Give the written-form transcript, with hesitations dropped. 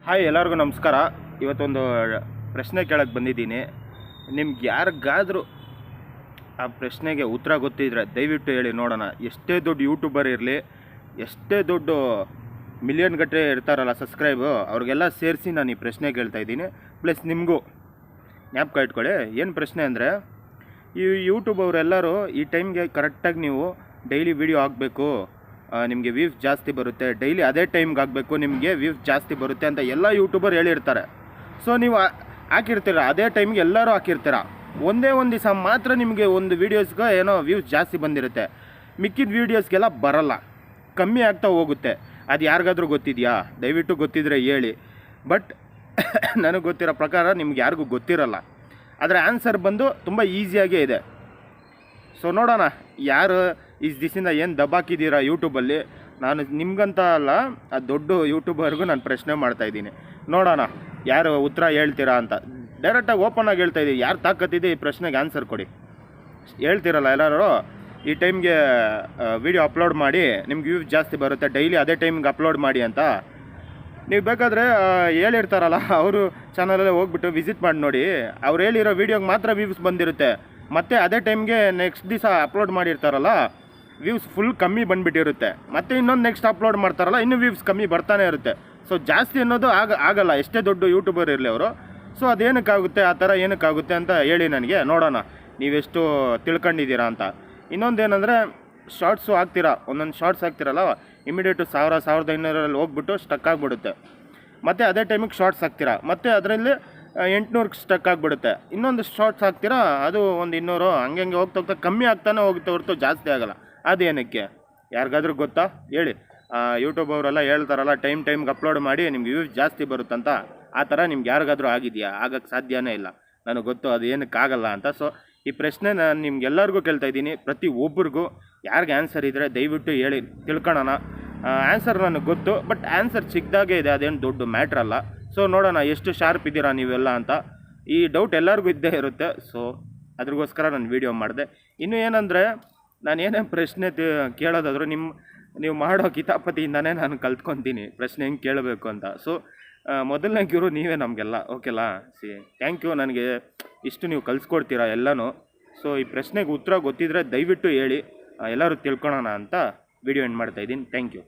Hi, ಎಲ್ಲರಿಗೂ ನಮಸ್ಕಾರ. ಇವತ್ತೊಂದು ಪ್ರಶ್ನೆ ಕೇಳಕ್ಕೆ ಬಂದಿದ್ದೀನಿ. ನಿಮ್ಗೆ ಯಾರಿಗಾದರೂ ಆ ಪ್ರಶ್ನೆಗೆ ಉತ್ತರ ಗೊತ್ತಿದ್ರೆ ದಯವಿಟ್ಟು ಹೇಳಿ ನೋಡೋಣ. ಎಷ್ಟೇ ದೊಡ್ಡ ಯೂಟ್ಯೂಬರ್ ಇರಲಿ, ಎಷ್ಟೇ ದೊಡ್ಡ ಮಿಲಿಯನ್ ಗಟ್ಟಲೆ ಇರ್ತಾರಲ್ಲ ಸಬ್ಸ್ಕ್ರೈಬು, ಅವ್ರಿಗೆಲ್ಲ ಸೇರಿಸಿ ನಾನು ಈ ಪ್ರಶ್ನೆ ಕೇಳ್ತಾ ಇದ್ದೀನಿ. ಪ್ಲಸ್ ನಿಮಗೂ ಜ್ಞಾಪಕ ಇಟ್ಕೊಳ್ಳಿ. ಏನು ಪ್ರಶ್ನೆ ಅಂದರೆ, ಈ ಯೂಟ್ಯೂಬ್ ಅವರೆಲ್ಲರೂ ಈ ಟೈಮ್ಗೆ ಕರೆಕ್ಟಾಗಿ ನೀವು ಡೈಲಿ ವಿಡಿಯೋ ಹಾಕಬೇಕು, ನಿಮಗೆ ವ್ಯೂಸ್ ಜಾಸ್ತಿ ಬರುತ್ತೆ, ಡೈಲಿ ಅದೇ ಟೈಮ್ಗೆ ಆಗಬೇಕು, ನಿಮಗೆ ವ್ಯೂಸ್ ಜಾಸ್ತಿ ಬರುತ್ತೆ ಅಂತ ಎಲ್ಲ ಯೂಟ್ಯೂಬರ್ ಹೇಳಿರ್ತಾರೆ. ಸೊ ನೀವು ಹಾಕಿರ್ತೀರ, ಅದೇ ಟೈಮ್ಗೆ ಎಲ್ಲರೂ ಹಾಕಿರ್ತೀರ. ಒಂದೇ ಒಂದು ದಿವಸ ಮಾತ್ರ ನಿಮಗೆ ಒಂದು ವೀಡಿಯೋಸ್ಗೆ ಏನೋ ವ್ಯೂಸ್ ಜಾಸ್ತಿ ಬಂದಿರುತ್ತೆ, ಮಿಕ್ಕಿದ ವೀಡಿಯೋಸ್ಗೆಲ್ಲ ಬರಲ್ಲ, ಕಮ್ಮಿ ಆಗ್ತಾ ಹೋಗುತ್ತೆ. ಅದು ಯಾರಿಗಾದ್ರೂ ಗೊತ್ತಿದೆಯಾ? ದಯವಿಟ್ಟು ಗೊತ್ತಿದ್ರೆ ಹೇಳಿ. ಬಟ್ ನನಗೆ ಗೊತ್ತಿರೋ ಪ್ರಕಾರ ನಿಮ್ಗೆ ಯಾರಿಗೂ ಗೊತ್ತಿರಲ್ಲ. ಅದರ ಆನ್ಸರ್ ಬಂದು ತುಂಬ ಈಸಿಯಾಗೇ ಇದೆ. ಸೊ ನೋಡೋಣ, ಯಾರು ದಿವಸದಿಂದ ಏನು ದಬ್ಬಾಕಿದ್ದೀರಾ ಯೂಟ್ಯೂಬಲ್ಲಿ. ನಾನು ನಿಮ್ಗಂತ ಅಲ್ಲ, ಆ ದೊಡ್ಡ ಯೂಟ್ಯೂಬರ್ಗೂ ನಾನು ಪ್ರಶ್ನೆ ಮಾಡ್ತಾಯಿದ್ದೀನಿ. ನೋಡೋಣ ಯಾರು ಉತ್ತರ ಹೇಳ್ತೀರಾ ಅಂತ. ಡೈರೆಕ್ಟಾಗಿ ಓಪನ್ ಆಗಿ ಹೇಳ್ತಾ ಇದ್ದೀವಿ, ಯಾರು ತಾಕತ್ತಿದೆ ಈ ಪ್ರಶ್ನೆಗೆ ಆನ್ಸರ್ ಕೊಡಿ. ಹೇಳ್ತೀರಲ್ಲ ಎಲ್ಲರೂ, ಈ ಟೈಮ್ಗೆ ವಿಡಿಯೋ ಅಪ್ಲೋಡ್ ಮಾಡಿ ನಿಮ್ಗೆ ವ್ಯೂಸ್ ಜಾಸ್ತಿ ಬರುತ್ತೆ, ಡೈಲಿ ಅದೇ ಟೈಮ್ಗೆ ಅಪ್ಲೋಡ್ ಮಾಡಿ ಅಂತ. ನೀವು ಬೇಕಾದರೆ ಹೇಳಿರ್ತಾರಲ್ಲ, ಅವರು ಚಾನಲಲ್ಲೇ ಹೋಗ್ಬಿಟ್ಟು ವಿಸಿಟ್ ಮಾಡಿ ನೋಡಿ. ಅವ್ರು ಹೇಳಿರೋ ವೀಡಿಯೋಗೆ ಮಾತ್ರ ವ್ಯೂಸ್ ಬಂದಿರುತ್ತೆ, ಮತ್ತು ಅದೇ ಟೈಮ್ಗೆ ನೆಕ್ಸ್ಟ್ ದಿವಸ ಅಪ್ಲೋಡ್ ಮಾಡಿರ್ತಾರಲ್ಲ, ವ್ಯೂಸ್ ಫುಲ್ ಕಮ್ಮಿ ಬಂದುಬಿಟ್ಟಿರುತ್ತೆ. ಮತ್ತು ಇನ್ನೊಂದು ನೆಕ್ಸ್ಟ್ ಅಪ್ಲೋಡ್ ಮಾಡ್ತಾರಲ್ಲ, ಇನ್ನೂ ವ್ಯೂಸ್ ಕಮ್ಮಿ ಬರ್ತಾನೆ ಇರುತ್ತೆ. ಸೊ ಜಾಸ್ತಿ ಅನ್ನೋದು ಆಗಲ್ಲ, ಎಷ್ಟೇ ದೊಡ್ಡ ಯೂಟ್ಯೂಬರ್ ಇರಲಿ ಅವರು. ಸೊ ಅದೇನಕ್ಕಾಗುತ್ತೆ, ಆ ಥರ ಏನಕ್ಕಾಗುತ್ತೆ ಅಂತ ಹೇಳಿ ನನಗೆ, ನೋಡೋಣ ನೀವೆಷ್ಟು ತಿಳ್ಕೊಂಡಿದ್ದೀರಾ ಅಂತ. ಇನ್ನೊಂದೇನೆಂದರೆ, ಶಾರ್ಟ್ಸು ಹಾಕ್ತೀರಾ, ಒಂದೊಂದು ಶಾರ್ಟ್ಸ್ ಹಾಕ್ತಿರಲ್ಲ, ಇಮಿಡಿಯೇಟು 1500 ಹೋಗ್ಬಿಟ್ಟು ಸ್ಟಕ್ ಆಗಿಬಿಡುತ್ತೆ. ಮತ್ತು ಅದೇ ಟೈಮಿಗೆ ಶಾರ್ಟ್ಸ್ ಹಾಕ್ತೀರಾ, ಮತ್ತು ಅದರಲ್ಲಿ 800 ಸ್ಟಕ್ ಆಗಿಬಿಡುತ್ತೆ. ಇನ್ನೊಂದು ಶಾರ್ಟ್ಸ್ ಹಾಕ್ತೀರಾ, ಅದು ಒಂದು 200, ಹಂಗೆ ಹೋಗ್ತಾ ಕಮ್ಮಿ ಆಗ್ತಾನೆ ಹೋಗುತ್ತೆ ಹೊರತು ಜಾಸ್ತಿ ಆಗೋಲ್ಲ. ಅದೇನಕ್ಕೆ? ಯಾರಿಗಾದ್ರೂ ಗೊತ್ತಾ ಹೇಳಿ. ಯೂಟ್ಯೂಬ್ ಅವರೆಲ್ಲ ಹೇಳ್ತಾರಲ್ಲ, ಟೈಮ್ಗೆ ಅಪ್ಲೋಡ್ ಮಾಡಿ ನಿಮ್ಗೆ ವ್ಯೂಸ್ ಜಾಸ್ತಿ ಬರುತ್ತಂತ. ಆ ಥರ ನಿಮ್ಗೆ ಯಾರಿಗಾದ್ರೂ ಆಗಿದೆಯಾ? ಆಗೋಕ್ಕೆ ಸಾಧ್ಯನೇ ಇಲ್ಲ. ನನಗೆ ಗೊತ್ತು ಅದು ಏನಕ್ಕಾಗಲ್ಲ ಅಂತ. ಸೊ ಈ ಪ್ರಶ್ನೆ ನಾನು ನಿಮ್ಗೆಲ್ಲರಿಗೂ ಕೇಳ್ತಾ ಇದ್ದೀನಿ, ಪ್ರತಿ ಒಬ್ರಿಗೂ. ಯಾರಿಗೆ ಆನ್ಸರ್ ಇದ್ದರೆ ದಯವಿಟ್ಟು ಹೇಳಿ, ತಿಳ್ಕೊಳ್ಳೋಣ. ಆನ್ಸರ್ ನನಗೆ ಗೊತ್ತು, ಬಟ್ ಆನ್ಸರ್ ಚಿಕ್ಕದಾಗೇ ಇದೆ, ಅದೇನು ದೊಡ್ಡ ಮ್ಯಾಟ್ರ್ ಅಲ್ಲ. ಸೊ ನೋಡೋಣ ಎಷ್ಟು ಶಾರ್ಪ್ ಇದ್ದೀರಾ ನೀವೆಲ್ಲ ಅಂತ. ಈ ಡೌಟ್ ಎಲ್ಲರಿಗೂ ಇದ್ದೇ ಇರುತ್ತೆ. ಸೊ ಅದ್ರಗೋಸ್ಕರ ನಾನು ವೀಡಿಯೋ ಮಾಡಿದೆ. ಇನ್ನು ಏನಂದರೆ, ನಾನು ಏನೇ ಪ್ರಶ್ನೆ ಕೇಳೋದಾದರೂ ನೀವು ಮಾಡೋ ಕಿತಾಪತಿಯಿಂದನೇ ನಾನು ಕಲ್ತ್ಕೊತೀನಿ ಪ್ರಶ್ನೆ ಹೆಂಗೆ ಕೇಳಬೇಕು ಅಂತ. ಸೊ ಮೊದಲನೇ ಗಿರು ನೀವೇ ನಮಗೆಲ್ಲ, ಓಕೆಲಾ? Thank you. ನನಗೆ ಇಷ್ಟು ನೀವು ಕಲಿಸ್ಕೊಡ್ತೀರಾ ಎಲ್ಲನೂ. ಸೊ ಈ ಪ್ರಶ್ನೆಗೆ ಉತ್ತರ ಗೊತ್ತಿದ್ದರೆ ದಯವಿಟ್ಟು ಹೇಳಿ, ಎಲ್ಲರೂ ತಿಳ್ಕೊಳೋಣ ಅಂತ ವಿಡಿಯೋ ಎಂಡ್ ಮಾಡ್ತಾಯಿದ್ದೀನಿ. Thank you.